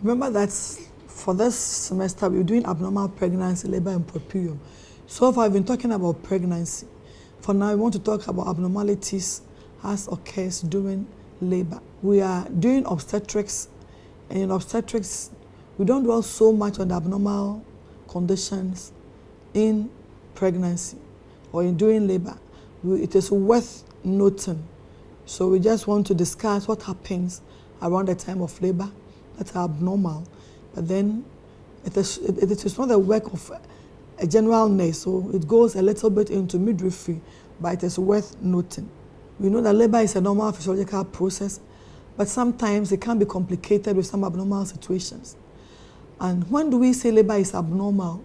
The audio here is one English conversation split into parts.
Remember that for this semester, we're doing abnormal pregnancy, labor, and puerperium. So far, I've been talking about pregnancy. For now, we want to talk about abnormalities as occurs during labor. We are doing obstetrics, and in obstetrics, we don't dwell so much on the abnormal conditions in pregnancy or in during labor. It is worth noting. So we just want to discuss what happens around the time of labor that are abnormal. But then it is not the work of a general nurse, so it goes a little bit into midwifery, but it is worth noting. We know that labor is a normal physiological process, but sometimes it can be complicated with some abnormal situations. And when do we say labor is abnormal?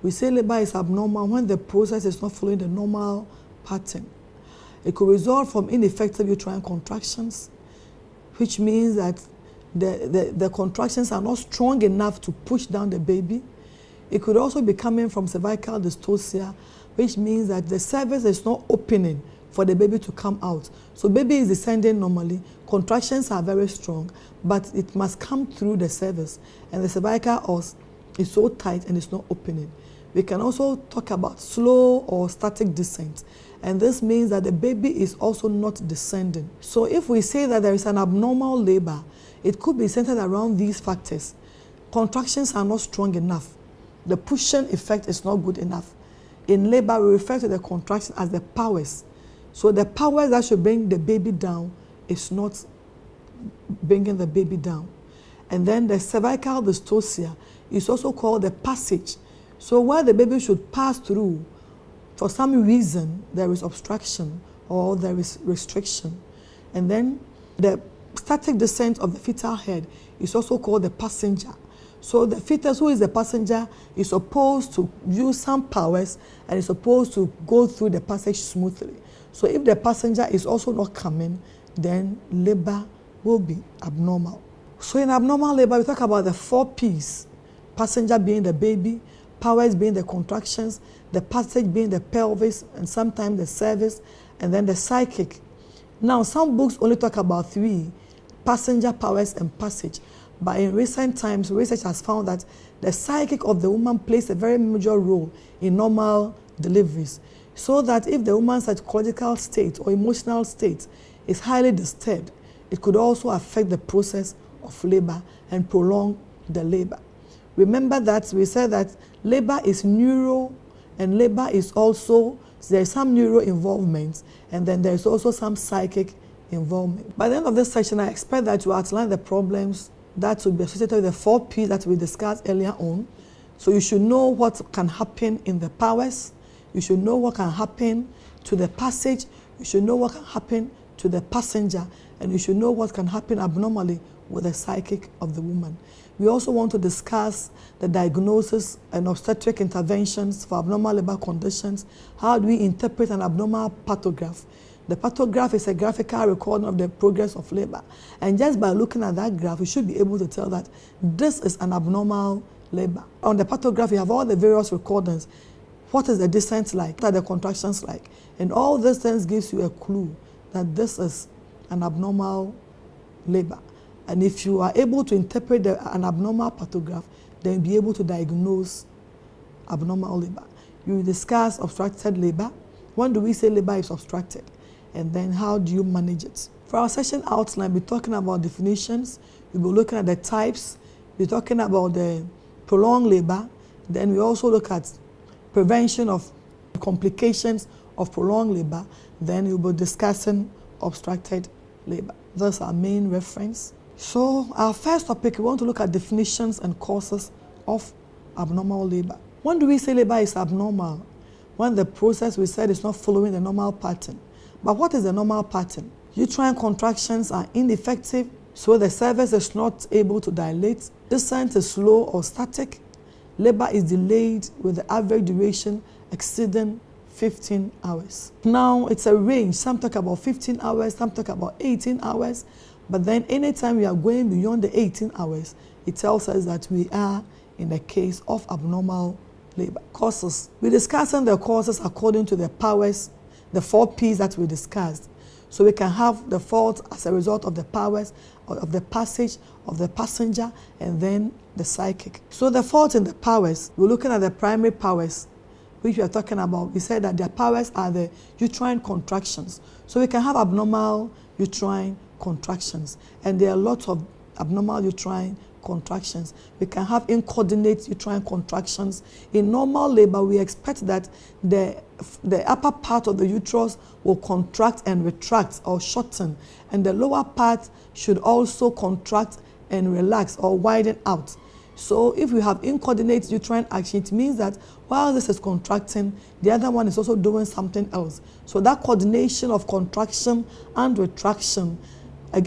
We say labor is abnormal when the process is not following the normal pattern. It could result from ineffective uterine contractions, which means that the contractions are not strong enough to push down the baby. It could also be coming from cervical dystocia, which means that the cervix is not opening for the baby to come out. So baby is descending normally, contractions are very strong, but it must come through the cervix, and the cervical os is so tight and it's not opening. We can also talk about slow or static descent, and this means that the baby is also not descending. So if we say that there is an abnormal labor, it could be centered around these factors. Contractions are not strong enough. The pushing effect is not good enough. In labor, we refer to the contraction as the powers. So the power that should bring the baby down is not bringing the baby down. And then the cervical dystocia is also called the passage. So where the baby should pass through, for some reason, there is obstruction or there is restriction. And then the static descent of the fetal head is also called the passenger. So the fetus, who is the passenger, is supposed to use some powers and is supposed to go through the passage smoothly. So if the passenger is also not coming, then labor will be abnormal. So in abnormal labor, we talk about the 4 P's. Passenger being the baby, powers being the contractions, the passage being the pelvis, and sometimes the cervix, and then the psychic. Now, some books only talk about 3, passenger, powers, and passage. But in recent times, research has found that the psychic of the woman plays a very major role in normal deliveries. So that if the woman's psychological state or emotional state is highly disturbed, it could also affect the process of labor and prolong the labor. Remember that we said that labor is neuro, and labor is also, there is some neuro involvement, and then there is also some psychic involvement. By the end of this session, I expect that you outline the problems that will be associated with the 4 P's that we discussed earlier on. So you should know what can happen in the powers, you should know what can happen to the passage, you should know what can happen to the passenger, and you should know what can happen abnormally with the psychic of the woman. We also want to discuss the diagnosis and obstetric interventions for abnormal labor conditions. How do we interpret an abnormal pathograph? The pathograph is a graphical recording of the progress of labor. And just by looking at that graph, you should be able to tell that this is an abnormal labor. On the pathograph, you have all the various recordings. What is the descent like? What are the contractions like? And all these things gives you a clue that this is an abnormal labor. And if you are able to interpret an abnormal pathograph, then you'll be able to diagnose abnormal labor. You discuss obstructed labor. When do we say labor is obstructed? And then how do you manage it? For our session outline, we're talking about definitions. We'll be looking at the types. We're talking about the prolonged labor. Then we also look at prevention of complications of prolonged labor. Then we'll be discussing obstructed labor. That's our main reference. So our first topic, we want to look at definitions and causes of abnormal labor. When do we say labor is abnormal? When the process we said is not following the normal pattern. But what is the normal pattern? Uterine contractions are ineffective, so the cervix is not able to dilate. Descent is slow or static. Labor is delayed with the average duration exceeding 15 hours. Now, it's a range. Some talk about 15 hours, some talk about 18 hours. But then anytime we are going beyond the 18 hours, it tells us that we are in a case of abnormal labor. Causes. We're discussing the causes according to the powers, the 4 P's that we discussed. So we can have the fault as a result of the powers, of the passage, of the passenger, and then the psychic. So the fault in the powers, we're looking at the primary powers, which we are talking about. We said that their powers are the uterine contractions. So we can have abnormal uterine contractions, and there are lots of abnormal uterine contractions. We can have incoordinate uterine contractions. In normal labor, we expect that the upper part of the uterus will contract and retract or shorten, and the lower part should also contract and relax or widen out. So if we have incoordinate uterine action, it means that while this is contracting, the other one is also doing something else. So that coordination of contraction and retraction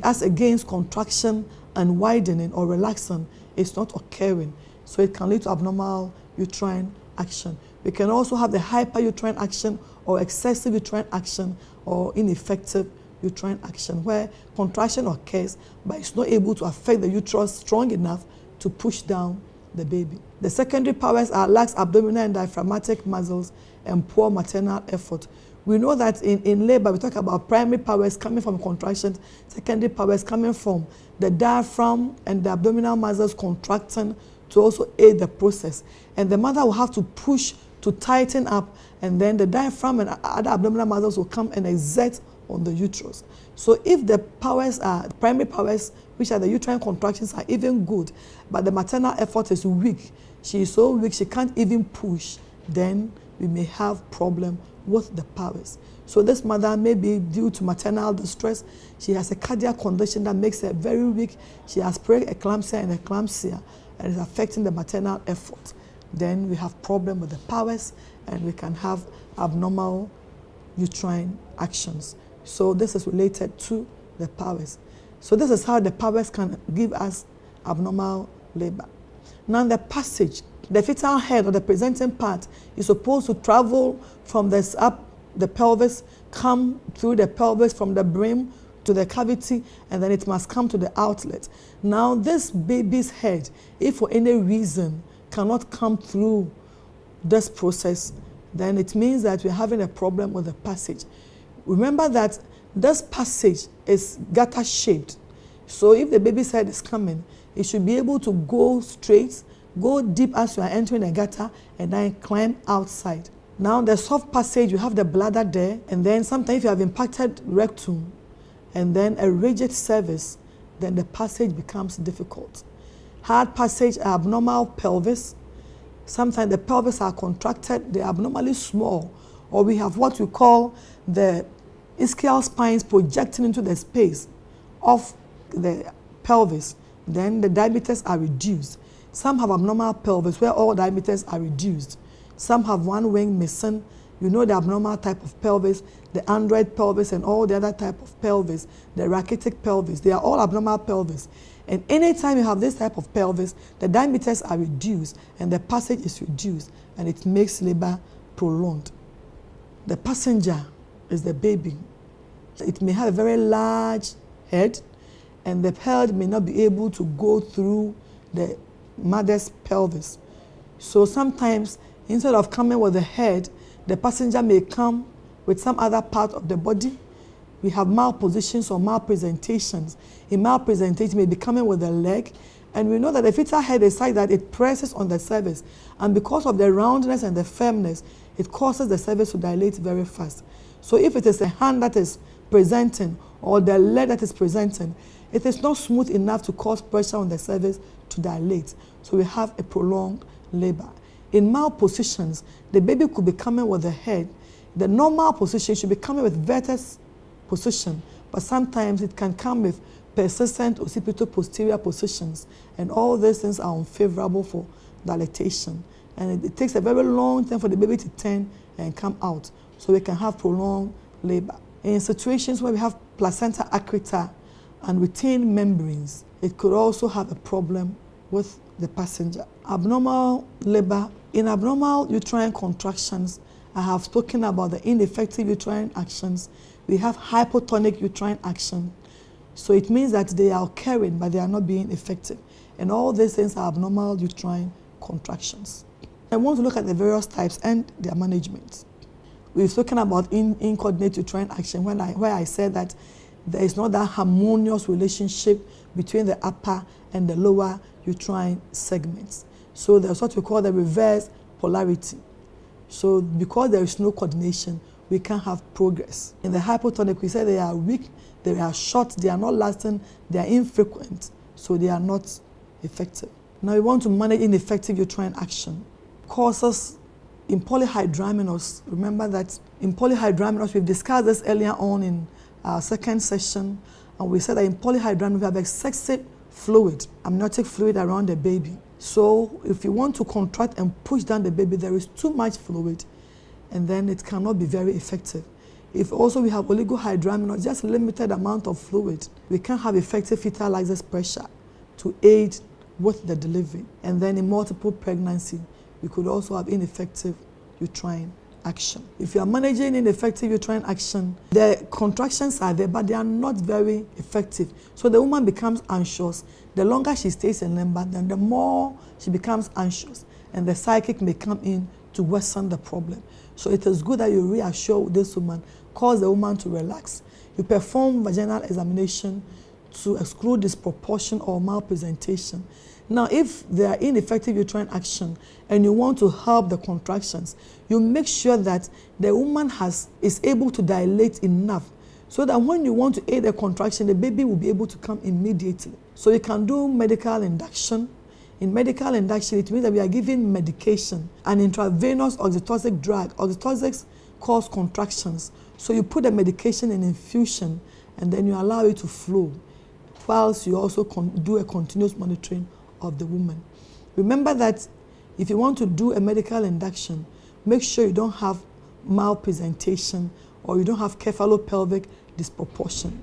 as against contraction and widening or relaxing is not occurring. So it can lead to abnormal uterine action. We can also have the hyperuterine action or excessive uterine action or ineffective uterine action, where contraction occurs but it's not able to affect the uterus strong enough to push down the baby. The secondary powers are lax abdominal and diaphragmatic muscles and poor maternal effort. We know that in labor, we talk about primary powers coming from contractions, secondary powers coming from the diaphragm and the abdominal muscles contracting to also aid the process. And the mother will have to push to tighten up, and then the diaphragm and other abdominal muscles will come and exert on the uterus. So if the powers are primary powers, which are the uterine contractions, are even good, but the maternal effort is weak, she is so weak she can't even push, then we may have problem with the powers. So this mother may be due to maternal distress. She has a cardiac condition that makes her very weak. She has preeclampsia and eclampsia, and is affecting the maternal effort. Then we have problem with the powers, and we can have abnormal uterine actions. So this is related to the powers. So this is how the powers can give us abnormal labor. Now the passage, the fetal head or the presenting part is supposed to travel from this up the pelvis, come through the pelvis from the brim to the cavity, and then it must come to the outlet. Now this baby's head, if for any reason cannot come through this process, then it means that we're having a problem with the passage. Remember that this passage is gutter shaped. So if the baby's head is coming, it should be able to go straight, go deep as you are entering the gutter, and then climb outside. Now the soft passage, you have the bladder there, and then sometimes if you have impacted rectum and then a rigid cervix, then the passage becomes difficult. Hard passage, abnormal pelvis. Sometimes the pelvis are contracted, they're abnormally small, or we have what we call the ischial spines projecting into the space of the pelvis. Then the diameters are reduced. Some have abnormal pelvis where all diameters are reduced. Some have one wing missing. You know the abnormal type of pelvis, the android pelvis and all the other type of pelvis, the rachitic pelvis. They are all abnormal pelvis. And anytime you have this type of pelvis, the diameters are reduced and the passage is reduced, and it makes labor prolonged. The passenger is the baby. It may have a very large head, and the head may not be able to go through the mother's pelvis. So sometimes, instead of coming with the head, the passenger may come with some other part of the body. We have malpositions or malpresentations. In malpresentation, may be coming with the leg, and we know that the fetal head is such that it presses on the cervix, and because of the roundness and the firmness, it causes the cervix to dilate very fast. So if it is a hand that is presenting or the leg that is presenting, it is not smooth enough to cause pressure on the cervix to dilate. So we have a prolonged labor. In malpositions, the baby could be coming with the head. The normal position should be coming with vertex position, but sometimes it can come with persistent occipital-posterior positions, and all these things are unfavorable for dilatation. And it takes a very long time for the baby to turn and come out, so we can have prolonged labor. In situations where we have placenta accreta and retained membranes, it could also have a problem with the passenger. Abnormal labor. In abnormal uterine contractions, I have spoken about the ineffective uterine actions. We have hypertonic uterine action. So it means that they are occurring, but they are not being effective. And all these things are abnormal uterine contractions. I want to look at the various types and their management. We've spoken about incoordinate uterine action where I said that there is not that harmonious relationship between the upper and the lower uterine segments. So there's what we call the reverse polarity. So because there is no coordination, we can't have progress. In the hypertonic, we say they are weak, they are short, they are not lasting, they are infrequent, so they are not effective. Now we want to manage ineffective uterine action. Causes in polyhydramnios, remember that in polyhydramnios, we've discussed this earlier on in our second session, and we said that in polyhydramnios, we have excessive fluid, amniotic fluid around the baby. So if you want to contract and push down the baby, there is too much fluid, and then it cannot be very effective. If also we have oligohydramnios, just a limited amount of fluid, we can't have effective fetal axis pressure to aid with the delivery. And then in multiple pregnancy, we could also have ineffective uterine action. If you are managing ineffective uterine action, the contractions are there, but they are not very effective. So the woman becomes anxious. The longer she stays in labor, then the more she becomes anxious, and the psychic may come in to worsen the problem. So it is good that you reassure this woman, cause the woman to relax. You perform vaginal examination to exclude disproportion or malpresentation. Now, if there are ineffective uterine action and you want to help the contractions, you make sure that the woman is able to dilate enough so that when you want to aid the contraction, the baby will be able to come immediately. So you can do medical induction. In medical induction, it means that we are giving medication, an intravenous oxytocic drug. Oxytocics cause contractions. So you put the medication in infusion and then you allow it to flow, whilst you also do a continuous monitoring of the woman. Remember that if you want to do a medical induction, make sure you don't have malpresentation or you don't have cephalopelvic disproportion.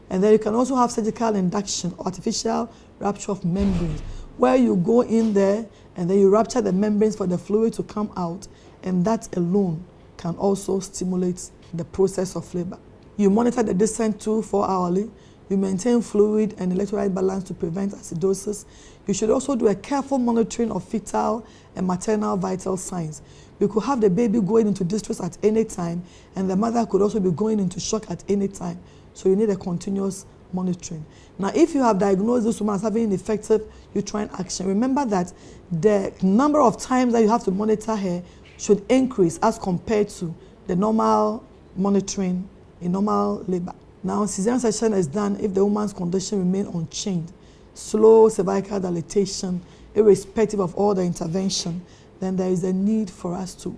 And then you can also have surgical induction, artificial rupture of membranes, where you go in there and then you rupture the membranes for the fluid to come out, and that alone can also stimulate the process of labor. You monitor the descent 2-4 hourly. You maintain fluid and electrolyte balance to prevent acidosis. You should also do a careful monitoring of fetal and maternal vital signs. You could have the baby going into distress at any time, and the mother could also be going into shock at any time. So you need a continuous monitoring. Now, if you have diagnosed this woman as having ineffective uterine action, remember that the number of times that you have to monitor her should increase as compared to the normal monitoring in normal labor. Now, cesarean section is done if the woman's condition remains unchanged, slow cervical dilatation, irrespective of all the intervention, then there is a need for us to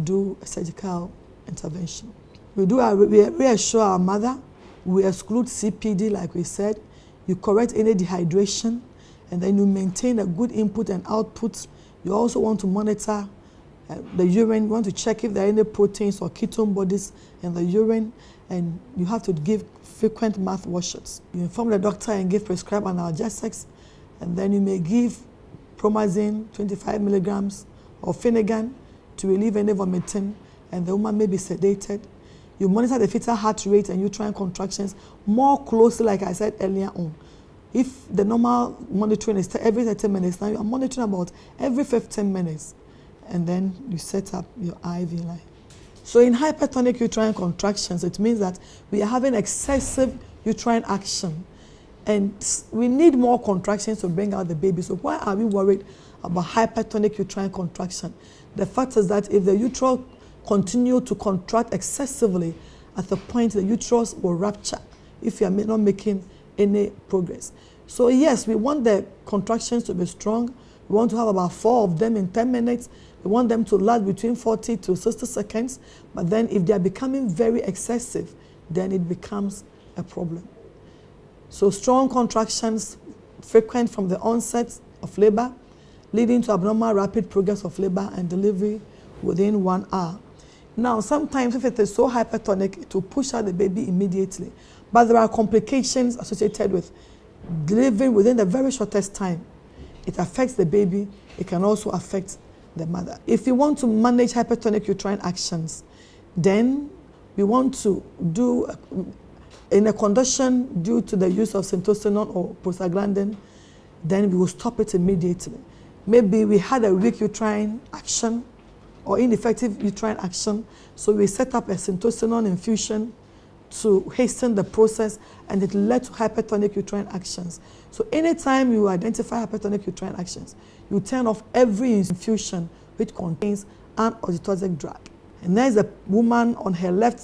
do a surgical intervention. We reassure our mother, we exclude CPD like we said, you correct any dehydration, and then you maintain a good input and output. You also want to monitor the urine. You want to check if there are any proteins or ketone bodies in the urine, and you have to give frequent mouth washes. You inform the doctor and give prescribed analgesics, and then you may give promazine 25 milligrams or Finnegan to relieve any vomiting, and the woman may be sedated. You monitor the fetal heart rate and uterine contractions more closely, like I said earlier on. If the normal monitoring is every 30 minutes, now you are monitoring about every 15 minutes, and then you set up your IV line. So in hypertonic uterine contractions, it means that we are having excessive uterine action, and we need more contractions to bring out the baby. So why are we worried about hypertonic uterine contraction? The fact is that if the uterus continue to contract excessively, at the point the uterus will rupture if you are not making any progress. So yes, we want the contractions to be strong. We want to have about 4 of them in 10 minutes. We want them to last between 40 to 60 seconds. But then if they are becoming very excessive, then it becomes a problem. So strong contractions, frequent from the onset of labor, leading to abnormal rapid progress of labor and delivery within 1 hour. Now, sometimes if it is so hypertonic, it will push out the baby immediately. But there are complications associated with delivering within the very shortest time. It affects the baby. It can also affect the mother. If you want to manage hypertonic uterine actions, then we want to do, in a condition due to the use of syntocinon or prostaglandin, then we will stop it immediately. Maybe we had a weak uterine action, or ineffective uterine action. So we set up a syntocinon infusion to hasten the process, and it led to hypertonic uterine actions. So anytime you identify hypertonic uterine actions, you turn off every infusion which contains an oxytocic drug. And there's a woman on her left,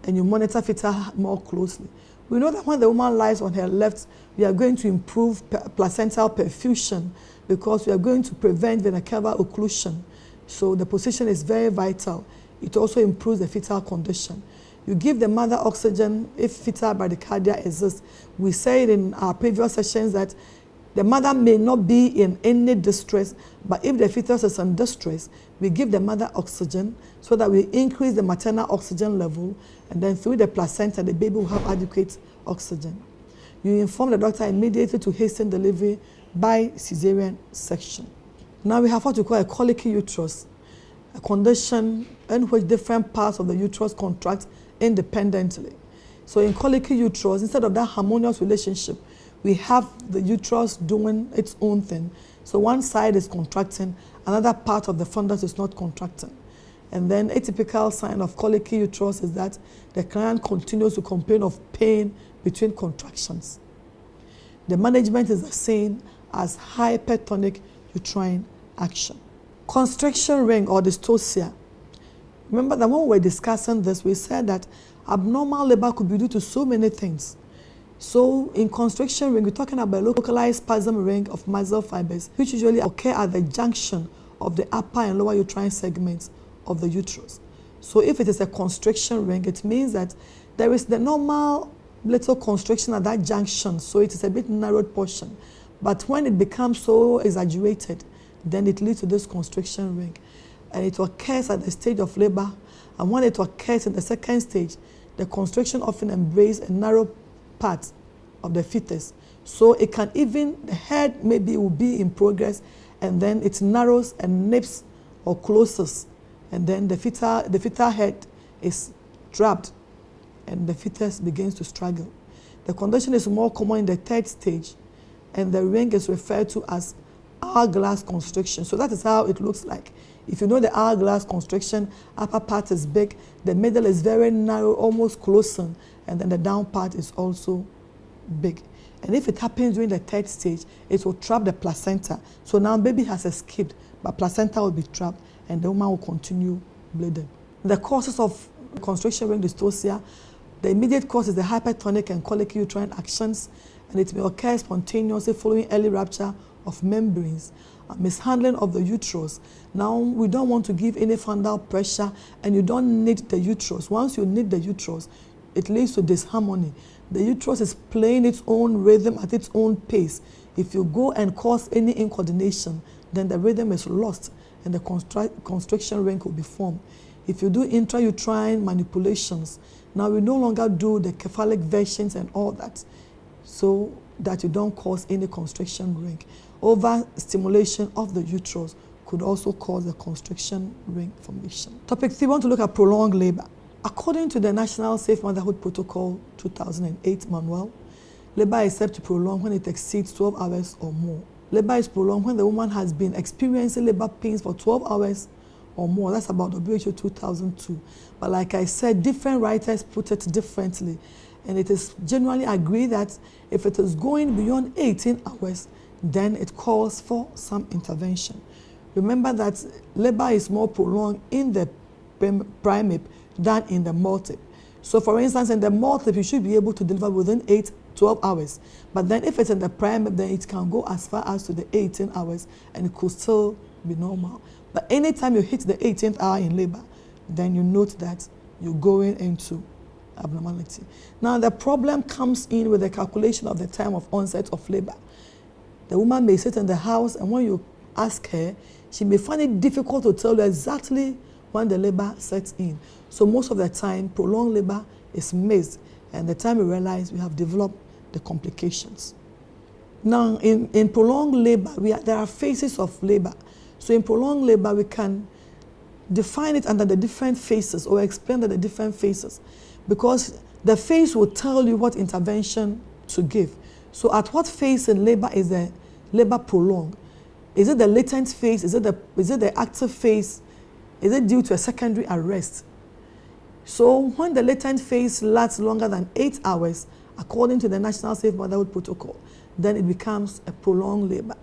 and you monitor fetal more closely. We know that when the woman lies on her left, we are going to improve placental perfusion because we are going to prevent vena cava occlusion. So the position is very vital. It also improves the fetal condition. You give the mother oxygen if fetal bradycardia exists. We said in our previous sessions that the mother may not be in any distress, but if the fetus is in distress, we give the mother oxygen so that we increase the maternal oxygen level, and then through the placenta, the baby will have adequate oxygen. You inform the doctor immediately to hasten delivery by cesarean section. Now we have what we call a colicky uterus, a condition in which different parts of the uterus contract independently. So in colicky uterus, instead of that harmonious relationship, we have the uterus doing its own thing. So one side is contracting, another part of the fundus is not contracting. And then a typical sign of colicky uterus is that the client continues to complain of pain between contractions. The management is the same as hypertonic uterine action. Constriction ring or dystocia. Remember that when we were discussing this, we said that abnormal labor could be due to so many things. So in constriction ring, we're talking about a localized spasm ring of muscle fibers, which usually occur at the junction of the upper and lower uterine segments of the uterus. So if it is a constriction ring, it means that there is the normal little constriction at that junction, so it is a bit narrowed portion. But when it becomes so exaggerated, then it leads to this constriction ring. And it occurs at the stage of labor, and when it occurs in the second stage, the constriction often embraces a narrow part of the fetus. So it can even, the head maybe will be in progress, and then it narrows and nips or closes, and then the fetal head is trapped, and the fetus begins to struggle. The condition is more common in the third stage, and the ring is referred to as hourglass constriction. So that is how it looks like. If you know the hourglass constriction, upper part is big, the middle is very narrow, almost closing, and then the down part is also big. And if it happens during the third stage, it will trap the placenta. So now baby has escaped, but placenta will be trapped, and the woman will continue bleeding. The causes of constriction ring dystocia, the immediate cause is the hypertonic and colicky uterine actions, and it may occur spontaneously following early rupture of membranes, mishandling of the uterus. Now, we don't want to give any fundal pressure, and you don't need the uterus. Once you need the uterus, it leads to disharmony. The uterus is playing its own rhythm at its own pace. If you go and cause any incoordination, then the rhythm is lost, and the constriction ring will be formed. If you do intrauterine manipulations, now we no longer do the cephalic versions and all that, so that you don't cause any constriction ring. Overstimulation of the uterus could also cause a constriction ring formation. Topic 3, we want to look at prolonged labor. According to the National Safe Motherhood Protocol 2008 manual, labor is said to prolong when it exceeds 12 hours or more. Labor is prolonged when the woman has been experiencing labor pains for 12 hours or more. That's about WHO 2002. But like I said, different writers put it differently. And it is generally agreed that if it is going beyond 18 hours, then it calls for some intervention. Remember that labor is more prolonged in the primip than in the multip. So for instance, in the multip, you should be able to deliver within 12 hours. But then if it's in the primip, then it can go as far as to the 18 hours, and it could still be normal. But anytime you hit the 18th hour in labor, then you note that you're going into abnormality. Now the problem comes in with the calculation of the time of onset of labor. The woman may sit in the house, and when you ask her, she may find it difficult to tell you exactly when the labor sets in. So most of the time, prolonged labor is missed, and the time we realize we have developed the complications. Now in prolonged labor, there are phases of labor. So in prolonged labor, we can define it under the different phases, or explain the different phases, because the phase will tell you what intervention to give. So at what phase in labor is the labor prolonged? Is it the latent phase? Is it the active phase? Is it due to a secondary arrest? So when the latent phase lasts longer than 8 hours, according to the National Safe Motherhood Protocol, then it becomes a prolonged labor.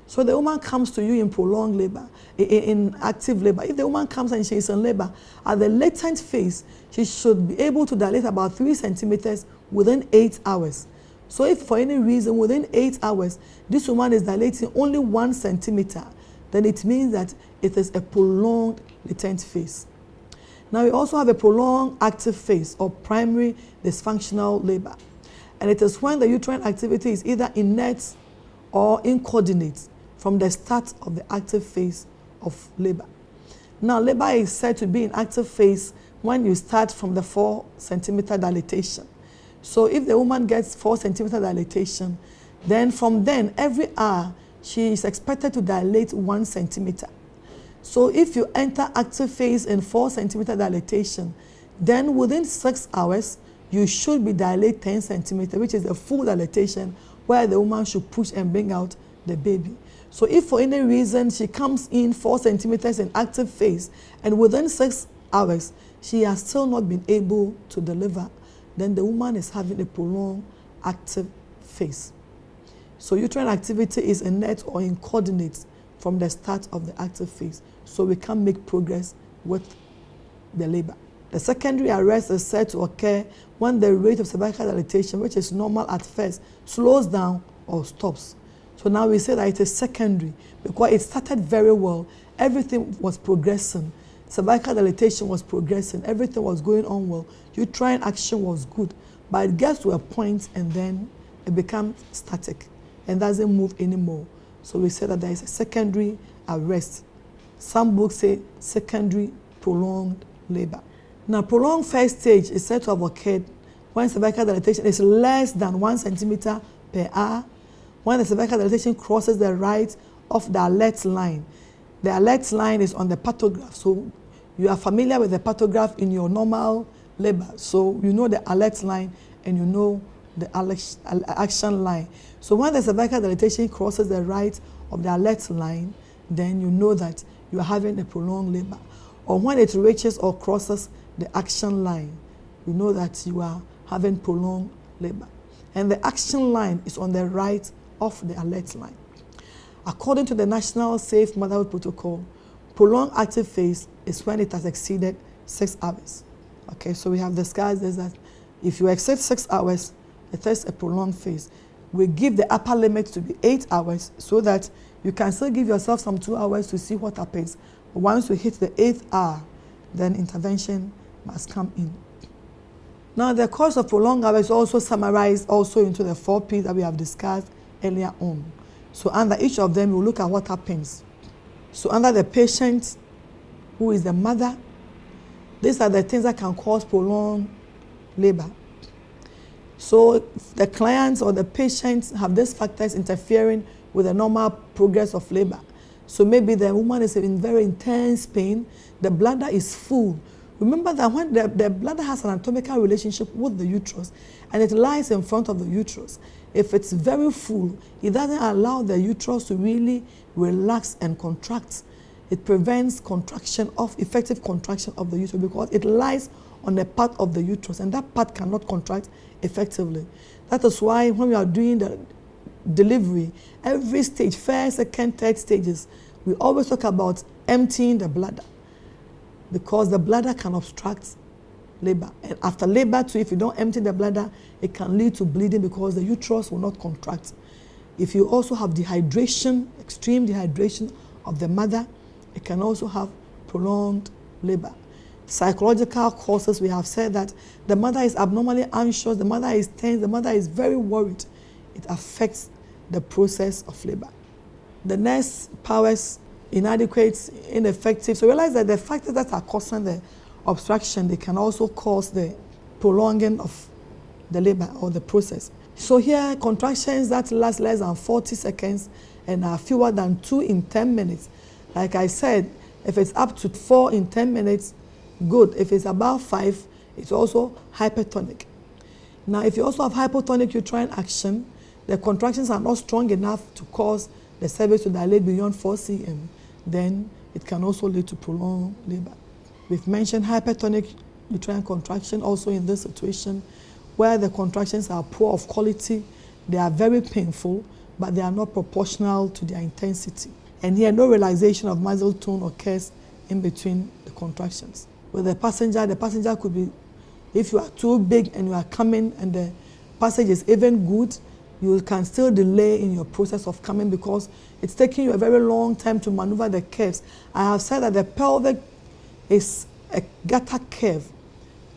So the woman comes to you in prolonged labor, in active labor. If the woman comes and she is in labor, at the latent phase, she should be able to dilate about 3 centimeters within 8 hours. So if for any reason within 8 hours, this woman is dilating only 1 centimeter, then it means that it is a prolonged latent phase. Now we also have a prolonged active phase or primary dysfunctional labor. And it is when the uterine activity is either inert or incoordinate from the start of the active phase of labor. Now labor is said to be in active phase when you start from the 4 centimeter dilatation. So if the woman gets 4 centimeter dilatation, then from then every hour she is expected to dilate 1 centimeter. So if you enter active phase in 4 centimeter dilatation, then within 6 hours, you should be dilate 10 centimeter, which is a full dilatation where the woman should push and bring out the baby. So if for any reason she comes in 4 centimeters in active phase and within 6 hours, she has still not been able to deliver, then the woman is having a prolonged active phase. So uterine activity is inert or incoordinate from the start of the active phase. So we can't make progress with the labor. The secondary arrest is said to occur when the rate of cervical dilatation, which is normal at first, slows down or stops. So now we say that it is secondary because it started very well. Everything was progressing. Cervical dilatation was progressing. Everything was going on well. Uterine action was good. But it gets to a point and then it becomes static and doesn't move anymore. So we say that there is a secondary arrest. Some books say secondary prolonged labor. Now, prolonged first stage is said to have occurred when cervical dilatation is less than 1 centimeter per hour, when the cervical dilatation crosses the right of the alert line. The alert line is on the pathograph. So you are familiar with the pathograph in your normal labor. So you know the alert line and you know the action line. So when the cervical dilatation crosses the right of the alert line, then you know that you are having a prolonged labor. Or when it reaches or crosses the action line, you know that you are having prolonged labor. And the action line is on the right of the alert line. According to the National Safe Motherhood Protocol, prolonged active phase is when it has exceeded 6 hours. Okay, so we have discussed this, that if you exceed 6 hours, it is a prolonged phase. We give the upper limit to be 8 hours so that you can still give yourself some 2 hours to see what happens. But once you hit the 8th hour, then intervention must come in. Now, the cause of prolonged labor is also summarized also into the 4 P's that we have discussed earlier on. So under each of them, we'll look at what happens. So under the patient, who is the mother, these are the things that can cause prolonged labor. So the clients or the patients have these factors interfering with the normal progress of labor. So maybe the woman is in very intense pain, the bladder is full. Remember that when the bladder has an anatomical relationship with the uterus and it lies in front of the uterus, if it's very full, it doesn't allow the uterus to really relax and contract. It prevents effective contraction of the uterus because it lies on a part of the uterus and that part cannot contract effectively. That is why when we are doing the delivery, every stage, first, second, third stages, we always talk about emptying the bladder because the bladder can obstruct labor. And after labor too, if you don't empty the bladder, it can lead to bleeding because the uterus will not contract. If you also have dehydration, extreme dehydration of the mother, it can also have prolonged labor. Psychological causes, we have said that the mother is abnormally anxious, the mother is tense, the mother is very worried. It affects the process of labor. The nurse powers, inadequate, ineffective. So realize that the factors that are causing the obstruction, they can also cause the prolonging of the labor or the process. So here, contractions that last less than 40 seconds and are fewer than 2 in 10 minutes. Like I said, if it's up to 4 in 10 minutes, good. If it's about 5, it's also hypertonic. Now, if you also have hypotonic uterine action, the contractions are not strong enough to cause the cervix to dilate beyond 4 cm, then it can also lead to prolonged labor. We've mentioned hypertonic uterine contraction also in this situation, where the contractions are poor of quality, they are very painful, but they are not proportional to their intensity. And here, no realization of muscle tone occurs in between the contractions. With the passenger could be, if you are too big and you are coming and the passage is even good, you can still delay in your process of coming because it's taking you a very long time to maneuver the curves. I have said that the pelvic is a gutter curve.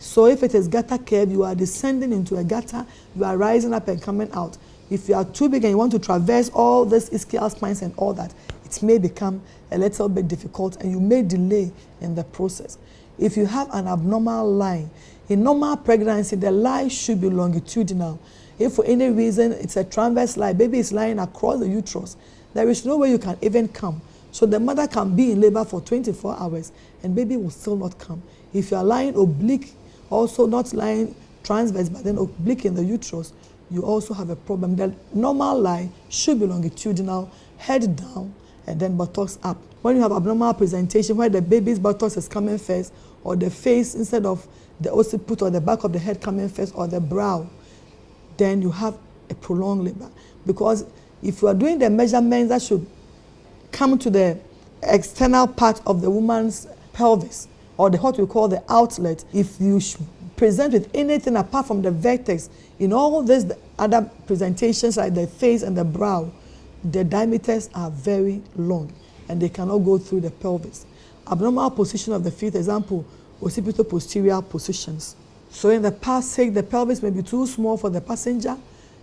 So if it is gutter curve, you are descending into a gutter, you are rising up and coming out. If you are too big and you want to traverse all these ischial spines and all that, it may become a little bit difficult and you may delay in the process. If you have an abnormal line, in normal pregnancy, the line should be longitudinal. If for any reason it's a transverse line, baby is lying across the uterus, there is no way you can even come. So the mother can be in labor for 24 hours and baby will still not come. If you are lying oblique, also not lying transverse, but then oblique in the uterus, you also have a problem. The normal line should be longitudinal, head down, and then buttocks up. When you have abnormal presentation where the baby's buttocks is coming first, or the face instead of the occiput or the back of the head coming first, or the brow, then you have a prolonged labor. Because if you are doing the measurements that should come to the external part of the woman's pelvis, or what we call the outlet, if you present with anything apart from the vertex, in all these other presentations like the face and the brow, the diameters are very long and they cannot go through the pelvis. Abnormal position of the feet, example, occipital-posterior positions. So in the passage, the pelvis may be too small for the passenger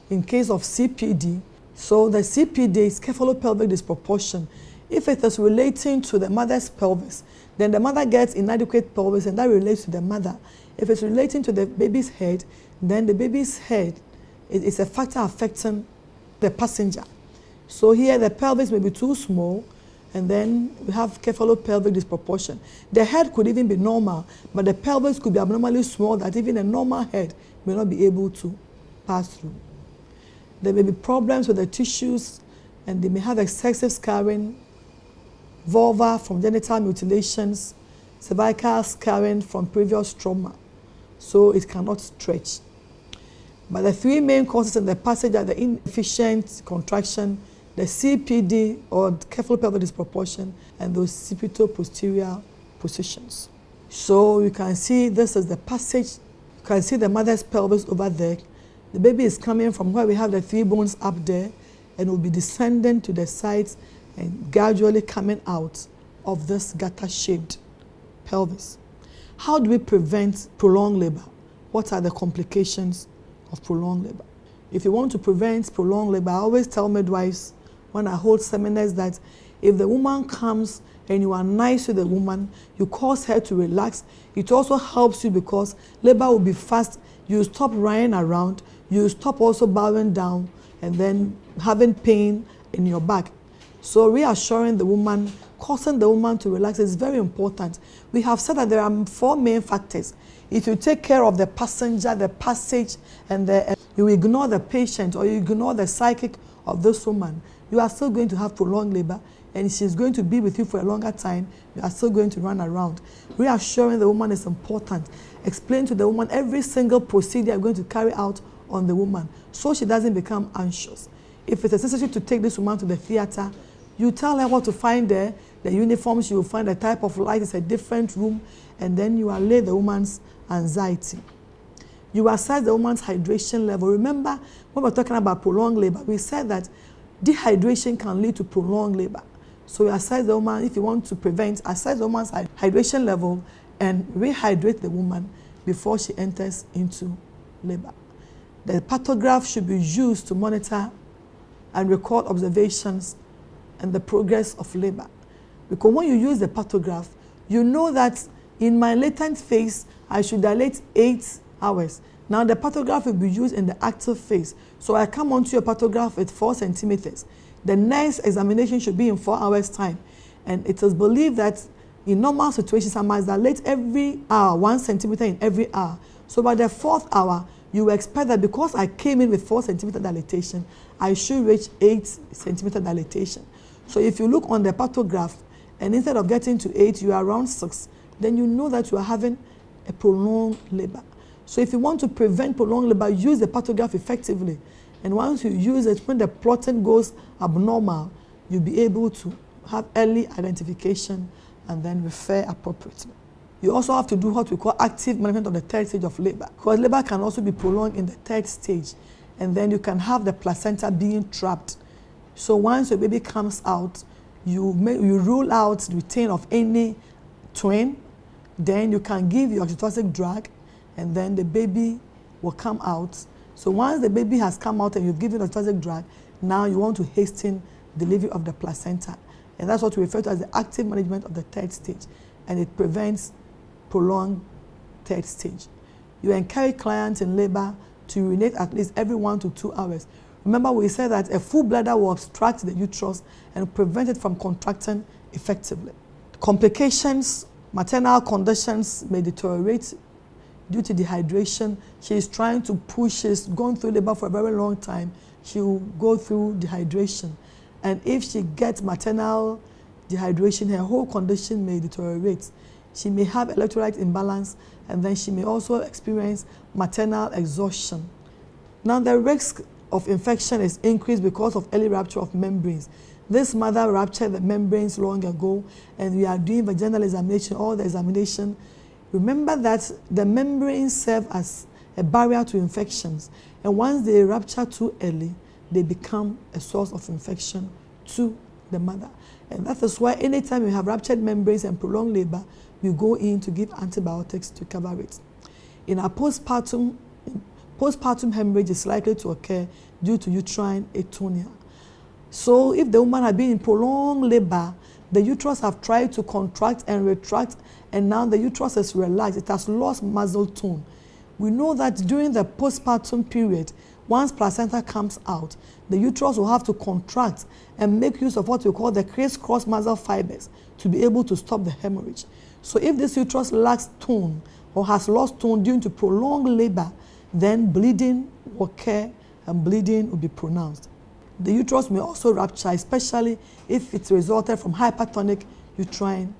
in case of CPD. So the CPD is cephalopelvic disproportion. If it is relating to the mother's pelvis, then the mother gets inadequate pelvis and that relates to the mother. If it's relating to the baby's head, then the baby's head is a factor affecting the passenger. So here the pelvis may be too small and then we have cephalopelvic disproportion. The head could even be normal, but the pelvis could be abnormally small that even a normal head may not be able to pass through. There may be problems with the tissues and they may have excessive scarring, vulva from genital mutilations, cervical scarring from previous trauma, so it cannot stretch. But the three main causes in the passage are the inefficient contraction, the CPD or cephalopelvic disproportion, and those occipital-posterior positions. So you can see this is the passage. You can see the mother's pelvis over there. The baby is coming from where we have the three bones up there and will be descending to the sides and gradually coming out of this gutter-shaped pelvis. How do we prevent prolonged labor? What are the complications of prolonged labor? If you want to prevent prolonged labor, I always tell midwives when I hold seminars that if the woman comes and you are nice to the woman, you cause her to relax, it also helps you because labor will be fast. You stop running around, you stop also bowing down and then having pain in your back. So reassuring the woman, causing the woman to relax is very important. We have said that there are four main factors. If you take care of the passenger, the passage, and you ignore the patient or you ignore the psychic of this woman, you are still going to have prolonged labor and she's going to be with you for a longer time. You are still going to run around. Reassuring the woman is important. Explain to the woman every single procedure you're going to carry out on the woman so she doesn't become anxious. If it's necessary to take this woman to the theater, you tell her what to find there, the uniform, she will find the type of light, it's a different room, and then you allay the woman's anxiety. You assess the woman's hydration level. Remember, when we're talking about prolonged labor, we said that dehydration can lead to prolonged labor. So you assess the woman, if you want to prevent, assess the woman's hydration level and rehydrate the woman before she enters into labor. The pathograph should be used to monitor and record observations and the progress of labor. Because when you use the pathograph, you know that in my latent phase, I should dilate 8 hours. Now the pathograph will be used in the active phase. So I come onto your pathograph with 4 centimeters. The next examination should be in 4 hours' time. And it is believed that in normal situations, I must dilate every hour, 1 centimeter in every hour. So by the 4th hour, you expect that because I came in with 4 centimeter dilatation, I should reach 8 centimeter dilatation. So if you look on the pathograph and instead of getting to 8, you are around 6, then you know that you are having a prolonged labor. So if you want to prevent prolonged labor, use the pathograph effectively. And once you use it, when the plotting goes abnormal, you'll be able to have early identification and then refer appropriately. You also have to do what we call active management of the 3rd stage of labor, because labor can also be prolonged in the 3rd stage, and then you can have the placenta being trapped. So once your baby comes out, you rule out the return of any twin, then you can give your oxytocin drug, and then the baby will come out. So once the baby has come out and you've given oxytocin drug, now you want to hasten delivery of the placenta. And that's what we refer to as the active management of the 3rd stage. And it prevents prolonged 3rd stage. You encourage clients in labor to urinate at least every 1 to 2 hours. Remember, we said that a full bladder will obstruct the uterus and prevent it from contracting effectively. Complications, maternal conditions may deteriorate due to dehydration. She is trying to push, she's gone through labor for a very long time. She will go through dehydration. And if she gets maternal dehydration, her whole condition may deteriorate. She may have electrolyte imbalance, and then she may also experience maternal exhaustion. Now, the risk of infection is increased because of early rupture of membranes. This mother ruptured the membranes long ago, and we are doing vaginal examination, all the examination. Remember that the membranes serve as a barrier to infections, and once they rupture too early, they become a source of infection to the mother. And that is why anytime you have ruptured membranes and prolonged labor, we go in to give antibiotics to cover it. In our postpartum hemorrhage is likely to occur due to uterine atonia. So if the woman had been in prolonged labor, the uterus have tried to contract and retract, and now the uterus is relaxed. It has lost muscle tone. We know that during the postpartum period, once placenta comes out, the uterus will have to contract and make use of what we call the crisscross muscle fibers to be able to stop the hemorrhage. So if this uterus lacks tone or has lost tone due to prolonged labor, then bleeding will occur and bleeding will be pronounced. The uterus may also rupture, especially if it resulted from hypertonic uterine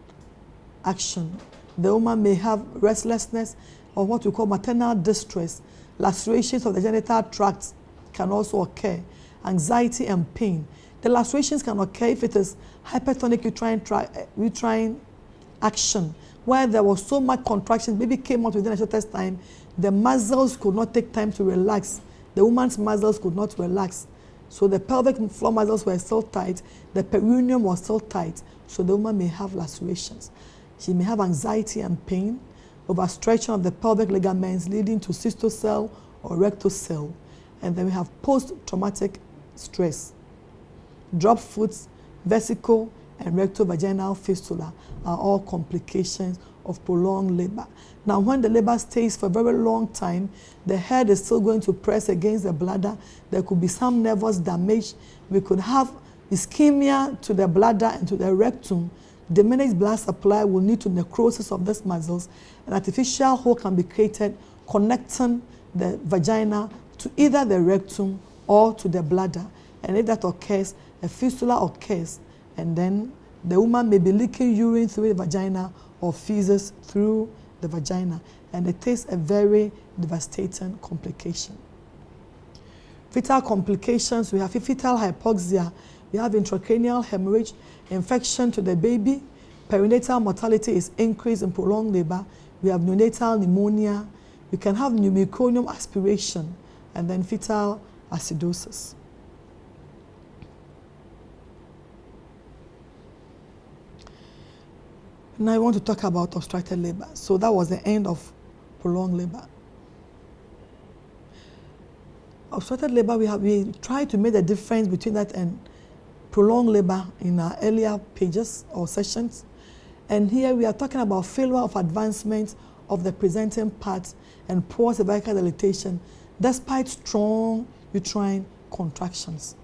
action. The woman may have restlessness or what we call maternal distress. Lacerations of the genital tract can also occur, anxiety and pain. The lacerations can occur if it is hypertonic uterine action, where there was so much contraction, baby came out within a shortest time, the muscles could not take time to relax. The woman's muscles could not relax. So the pelvic floor muscles were still tight, the perineum was still tight, so the woman may have lacerations. She may have anxiety and pain, overstretching of the pelvic ligaments leading to cystocele or rectocele. And then we have post-traumatic stress. Drop foot, vesicle, and rectovaginal fistula are all complications of prolonged labor. Now, when the labor stays for a very long time, the head is still going to press against the bladder. There could be some nervous damage. We could have ischemia to the bladder and to the rectum. Diminished blood supply will lead to necrosis of these muscles. An artificial hole can be created connecting the vagina to either the rectum or to the bladder. And if that occurs, a fistula occurs, and then the woman may be leaking urine through the vagina or feces through the vagina, and it is a very devastating complication. Fetal complications, we have fetal hypoxia, we have intracranial hemorrhage, infection to the baby, perinatal mortality is increased in prolonged labor, we have neonatal pneumonia, we can have pneumoconium aspiration, and then fetal acidosis. Now I want to talk about obstructed labor. So that was the end of prolonged labor. Obstructed labor, we tried to make the difference between that and prolonged labor in our earlier pages or sessions. And here we are talking about failure of advancement of the presenting part and poor cervical dilatation despite strong uterine contractions.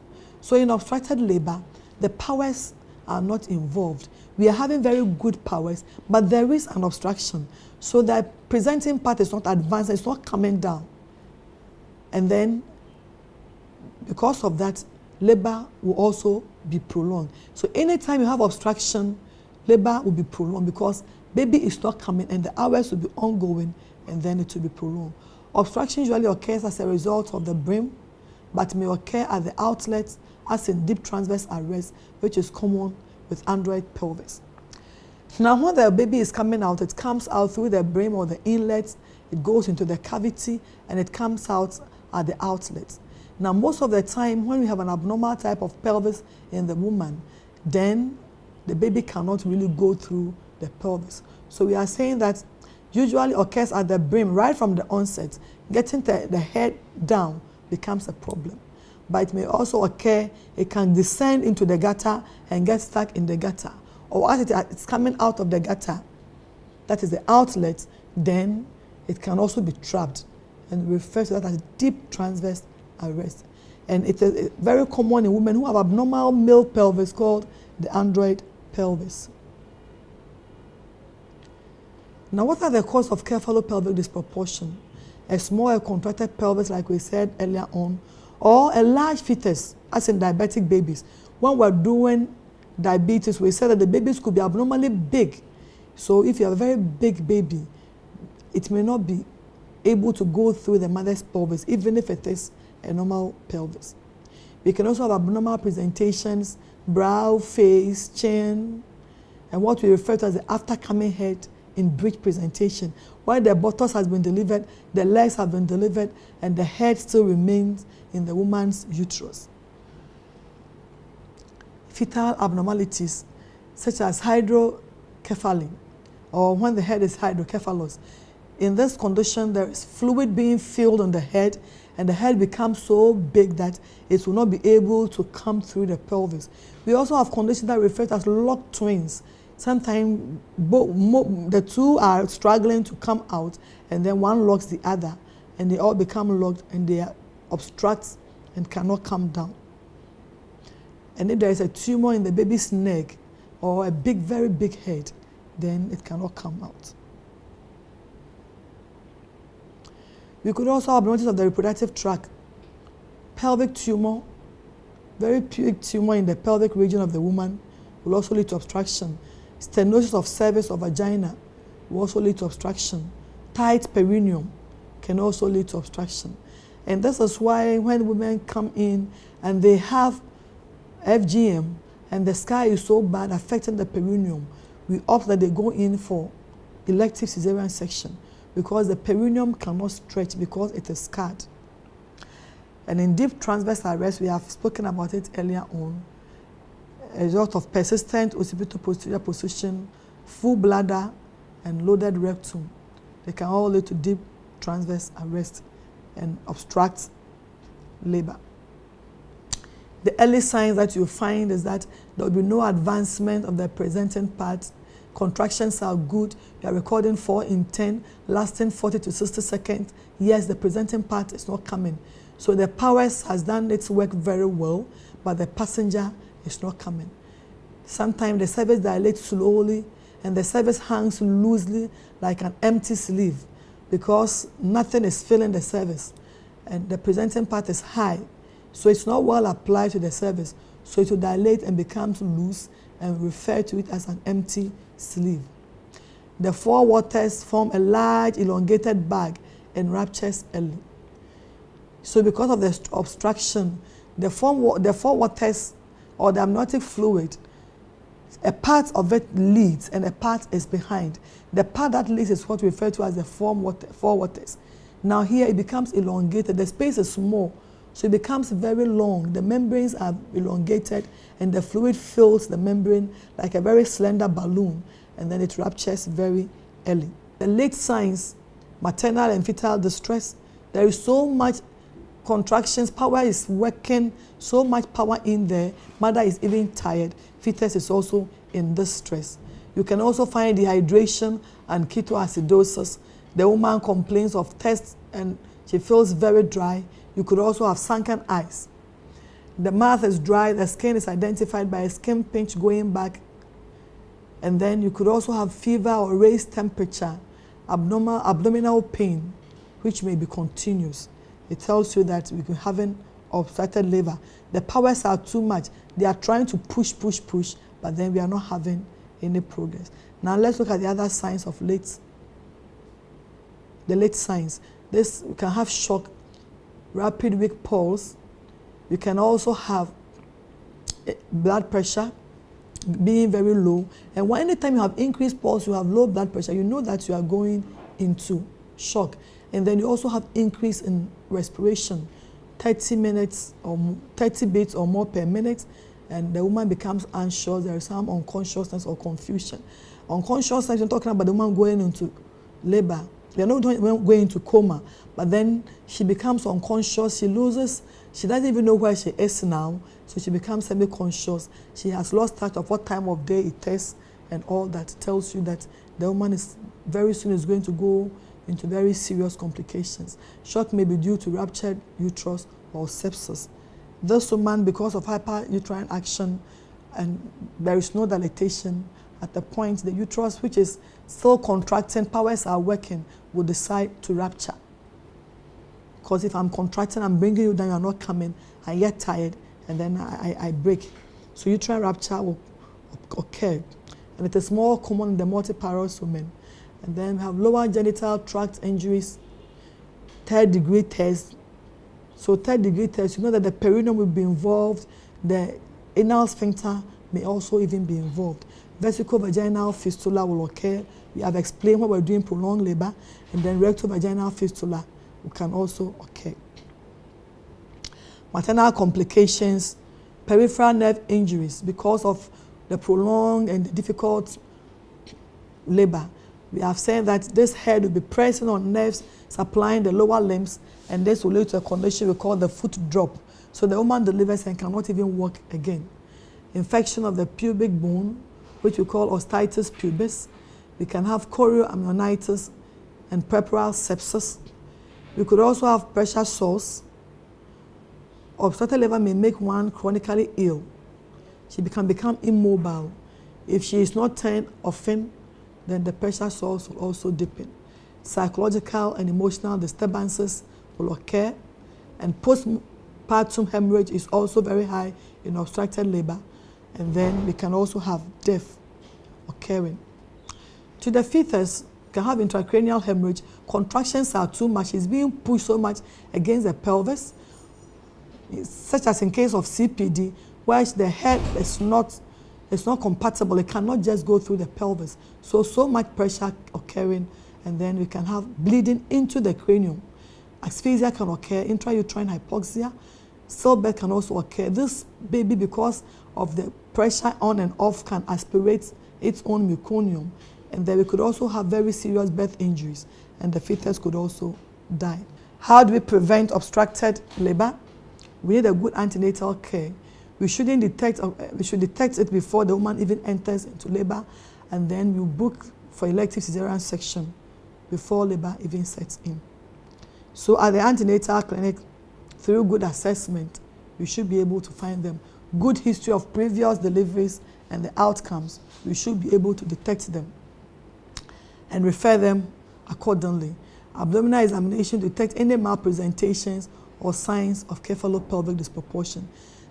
So in obstructed labor, the powers are not involved. We are having very good powers, but there is an obstruction. So the presenting part is not advanced, it's not coming down. And then, because of that, labor will also be prolonged. So anytime you have obstruction, labor will be prolonged because baby is not coming and the hours will be ongoing and then it will be prolonged. Obstruction usually occurs as a result of the brim, but may occur at the outlets as in deep transverse arrest, which is common with android pelvis. Now, when the baby is coming out, it comes out through the brim or the inlet, it goes into the cavity, and it comes out at the outlet. Now, most of the time, when we have an abnormal type of pelvis in the woman, then the baby cannot really go through the pelvis. So we are saying that usually occurs at the brim right from the onset. Getting the head down becomes a problem. But it may also occur, it can descend into the gutter and get stuck in the gutter. Or as it's coming out of the gutter, that is the outlet, then it can also be trapped. And we refer to that as deep transverse arrest. And it is very common in women who have abnormal male pelvis called the android pelvis. Now, what are the causes of cephalopelvic disproportion? A small contracted pelvis, like we said earlier on, or a large fetus, as in diabetic babies. When we're doing diabetes, we said that the babies could be abnormally big. So if you have a very big baby, it may not be able to go through the mother's pelvis, even if it is a normal pelvis. We can also have abnormal presentations, brow, face, chin, and what we refer to as the after-coming head in bridge presentation, where the buttocks has been delivered, the legs have been delivered, and the head still remains in the woman's uterus. Fetal abnormalities such as hydrocephaly, or when the head is hydrocephalous. In this condition, there is fluid being filled on the head, and the head becomes so big that it will not be able to come through the pelvis. We also have conditions that are referred to as locked twins. Sometimes the two are struggling to come out, and then one locks the other, and they all become locked, and they obstruct and cannot come down. And if there is a tumor in the baby's neck or a big, very big head, then it cannot come out. We could also have abnormalities of the reproductive tract. Pelvic tumor, very big tumor in the pelvic region of the woman will also lead to obstruction. Stenosis of cervix or vagina will also lead to obstruction. Tight perineum can also lead to obstruction. And this is why when women come in and they have FGM and the scar is so bad affecting the perineum, we opt that they go in for elective cesarean section because the perineum cannot stretch because it is scarred. And in deep transverse arrest, we have spoken about it earlier on, a result of persistent occipital-posterior position, full bladder, and loaded rectum. They can all lead to deep transverse arrest and obstruct labor. The early signs that you find is that there will be no advancement of the presenting part. Contractions are good. You are recording 4 in 10, lasting 40 to 60 seconds. Yes, the presenting part is not coming. So the powers has done its work very well, but the passenger is not coming. Sometimes the cervix dilates slowly and the cervix hangs loosely like an empty sleeve because nothing is filling the cervix and the presenting part is high. So it's not well applied to the cervix. So it will dilate and becomes loose and refer to it as an empty sleeve. The 4 waters form a large elongated bag and ruptures early. So because of the obstruction, the 4 waters or the amniotic fluid, a part of it leads and a part is behind. The part that leads is what we refer to as the 4 waters. Now here it becomes elongated. The space is small, so it becomes very long. The membranes are elongated and the fluid fills the membrane like a very slender balloon, and then it ruptures very early. The late signs, maternal and fetal distress, there is so much contractions, power is working, so much power in there, mother is even tired, fetus is also in distress. You can also find dehydration and ketoacidosis. The woman complains of thirst and she feels very dry. You could also have sunken eyes. The mouth is dry, the skin is identified by a skin pinch going back. And then you could also have fever or raised temperature, abdominal pain, which may be continuous. It tells you that we can have an obstructed labor. The powers are too much. They are trying to push, but then we are not having any progress. Now let's look at the other signs of the late signs. This, you can have shock, rapid weak pulse. You can also have blood pressure being very low. And anytime you have increased pulse, you have low blood pressure, you know that you are going into shock. And then you also have increase in respiration, 30 minutes or 30 beats or more per minute, and the woman becomes anxious. There is some unconsciousness or confusion. Unconsciousness, you're talking about the woman going into labor. We are not going into coma, but then she becomes unconscious. She doesn't even know where she is now, so she becomes semi-conscious. She has lost touch of what time of day it is, and all that tells you that the woman is very soon is going to go into very serious complications. Shock may be due to ruptured uterus or sepsis. This woman, because of hyperuterine action and there is no dilatation, at the point the uterus, which is still contracting, powers are working, will decide to rupture. Because if I'm contracting, I'm bringing you down, you're not coming, I get tired, and then I break. So uterine rupture will occur. And it is more common in the multiparous women. And then we have lower genital tract injuries, third-degree tears. So third-degree tears, you know that the perineum will be involved, the anal sphincter may also even be involved. Vesicovaginal fistula will occur. We have explained what we're doing prolonged labor, and then rectovaginal fistula can also occur. Maternal complications, peripheral nerve injuries because of the prolonged and difficult labor. We have said that this head will be pressing on nerves supplying the lower limbs, and this will lead to a condition we call the foot drop. So the woman delivers and cannot even walk again. Infection of the pubic bone, which we call osteitis pubis. We can have chorioamnionitis and puerperal sepsis. We could also have pressure sores. Obstructed labor may make one chronically ill. She can become immobile. If she is not turned often, then the pressure sores will also deepen. Psychological and emotional disturbances will occur, and postpartum hemorrhage is also very high in obstructed labor, and then we can also have death occurring. To the fetus, can have intracranial hemorrhage. Contractions are too much. It's being pushed so much against the pelvis, such as in case of CPD, where the head is not compatible. It cannot just go through the pelvis. So much pressure occurring, and then we can have bleeding into the cranium. Asphyxia can occur, intrauterine hypoxia. Stillbirth can also occur. This baby, because of the pressure on and off, can aspirate its own meconium. And then we could also have very serious birth injuries, and the fetus could also die. How do we prevent obstructed labor? We need a good antenatal care. We should detect it before the woman even enters into labor, and then you book for elective cesarean section before labor even sets in. So at the antenatal clinic, through good assessment, we should be able to find them. Good history of previous deliveries and the outcomes, we should be able to detect them and refer them accordingly. Abdominal examination to detect any malpresentations or signs of cephalopelvic disproportion.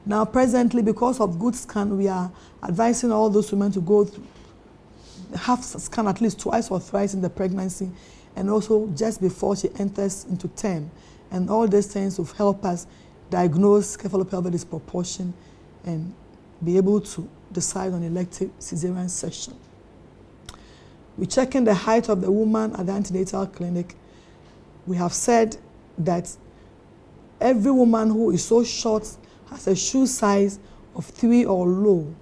Now presently, because of good scan, we are advising all those women to go through, have scan at least twice or thrice in the pregnancy, and also just before she enters into term. And all these things will help us diagnose cephalopelvic disproportion and be able to decide on elective cesarean section. We check in the height of the woman at the antenatal clinic. We have said that every woman who is so short, has a shoe size of 3 or low,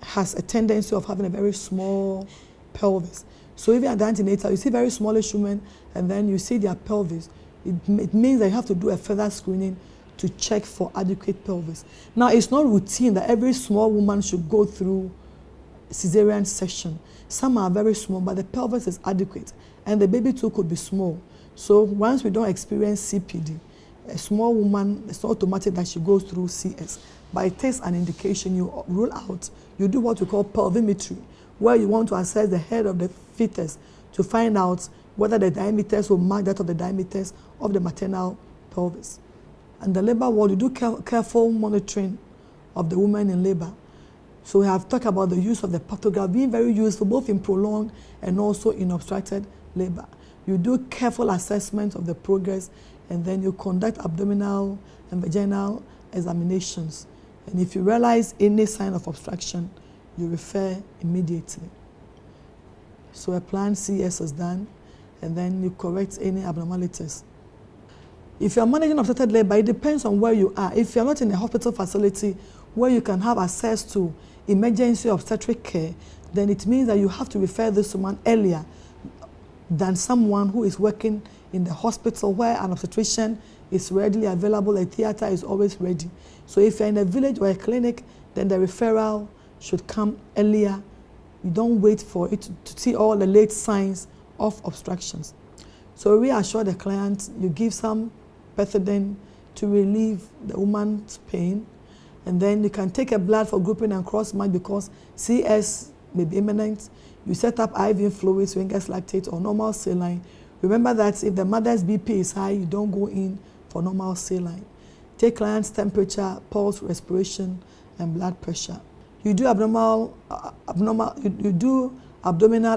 has a tendency of having a very small pelvis. So even at the antenatal, you see very smallish women, and then you see their pelvis. It means that you have to do a further screening to check for adequate pelvis. Now, it's not routine that every small woman should go through cesarean section. Some are very small, but the pelvis is adequate, and the baby too could be small. So once we don't experience CPD, a small woman, it's not automatic that she goes through CS, but it takes an indication. You rule out, you do what we call pelvimetry, where you want to assess the head of the fetus to find out whether the diameters will match that of the diameters of the maternal pelvis. And the labor ward, you do careful monitoring of the woman in labor. So we have talked about the use of the pantograph being very useful both in prolonged and also in obstructed labor. You do careful assessment of the progress, and then you conduct abdominal and vaginal examinations. And if you realize any sign of obstruction, you refer immediately. So a planned CS is done, and then you correct any abnormalities. If you are managing obstructed labor, it depends on where you are. If you are not in a hospital facility where you can have access to emergency obstetric care, then it means that you have to refer this woman earlier than someone who is working in the hospital where an obstetrician is readily available, a theater is always ready. So if you're in a village or a clinic, then the referral should come earlier. You don't wait for it to see all the late signs of obstructions. So reassure the client, you give some pethidine to relieve the woman's pain, and then you can take a blood for grouping and cross-match because CS may be imminent. You set up IV fluids, Wenger's lactate, or normal saline. Remember that if the mother's BP is high, you don't go in for normal saline. Take client's temperature, pulse, respiration, and blood pressure. You do abdominal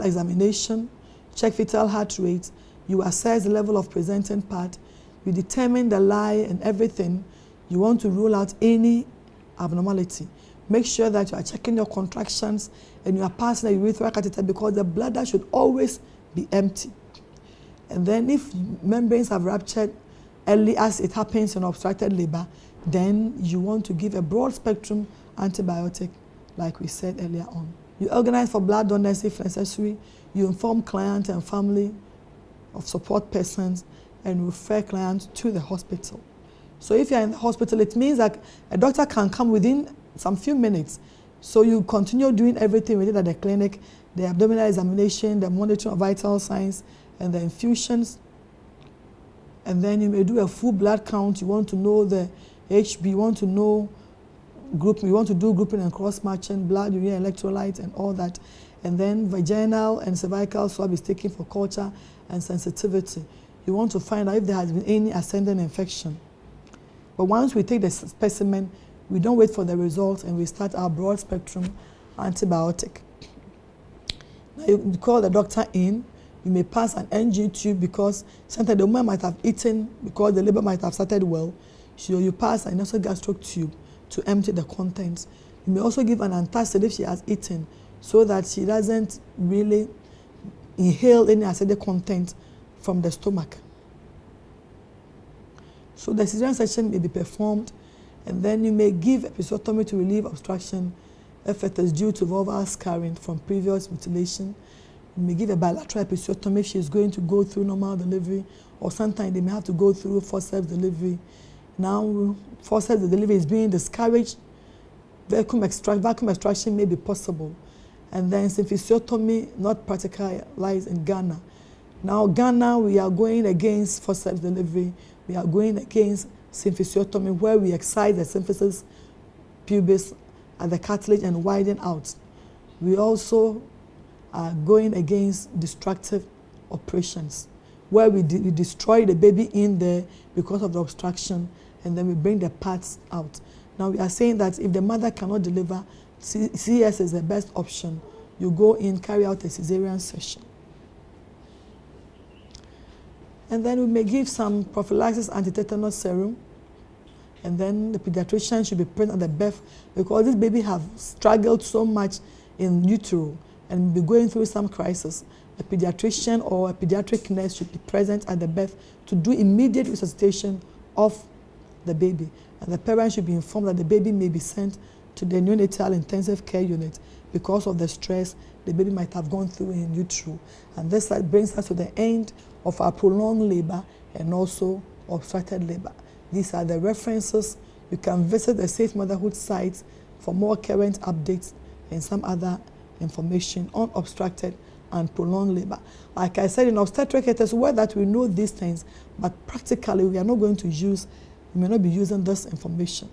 examination, check fetal heart rate, you assess the level of presenting part, you determine the lie and everything. You want to rule out any abnormality. Make sure that you are checking your contractions and you are passing a urethral catheter because the bladder should always be empty. And then if membranes have ruptured early as it happens in obstructed labor, then you want to give a broad spectrum antibiotic like we said earlier on. You organize for blood donors if necessary. You inform client and family of support persons and refer clients to the hospital. So if you're in the hospital, it means that a doctor can come within some few minutes. So you continue doing everything we did at the clinic, the abdominal examination, the monitoring of vital signs, and the infusions. And then you may do a full blood count. You want to know the HB, you want to know group, you want to do grouping and cross-matching, blood, urea, electrolyte, and all that. And then vaginal and cervical swab is taken for culture and sensitivity. You want to find out if there has been any ascending infection. But once we take the specimen, we don't wait for the results and we start our broad spectrum antibiotic. Now you call the doctor in. You may pass an NG tube because sometimes the woman might have eaten because the labor might have started well. So you pass an nasogastric tube to empty the contents. You may also give an antacid if she has eaten so that she doesn't really inhale any acidic content from the stomach. So the cesarean section may be performed, and then you may give episiotomy to relieve obstruction if it is due to vulvar scarring from previous mutilation. You may give a bilateral episiotomy if she is going to go through normal delivery, or sometimes they may have to go through forceps delivery. Now, forceps delivery is being discouraged. Vacuum extraction may be possible. And then symphysiotomy, not practicalized in Ghana. Now, Ghana, we are going against forceps delivery. We are going against symphysiotomy, where we excise the symphysis pubis at the cartilage and widen out. We also are going against destructive operations, where we destroy the baby in there because of the obstruction, and then we bring the parts out. Now, we are saying that if the mother cannot deliver, CS is the best option. You go in, carry out a cesarean section. And then we may give some prophylaxis anti-tetanus serum. And then the pediatrician should be present at the birth because this baby have struggled so much in utero and be going through some crisis. A pediatrician or a pediatric nurse should be present at the birth to do immediate resuscitation of the baby. And the parents should be informed that the baby may be sent to the neonatal intensive care unit because of the stress the baby might have gone through in utero. And this brings us to the end of our prolonged labor and also obstructed labor. These are the references. You can visit the Safe Motherhood site for more current updates and some other information on obstructed and prolonged labor. Like I said, in obstetric, it is well that we know these things, but practically we are not going to use, we may not be using this information.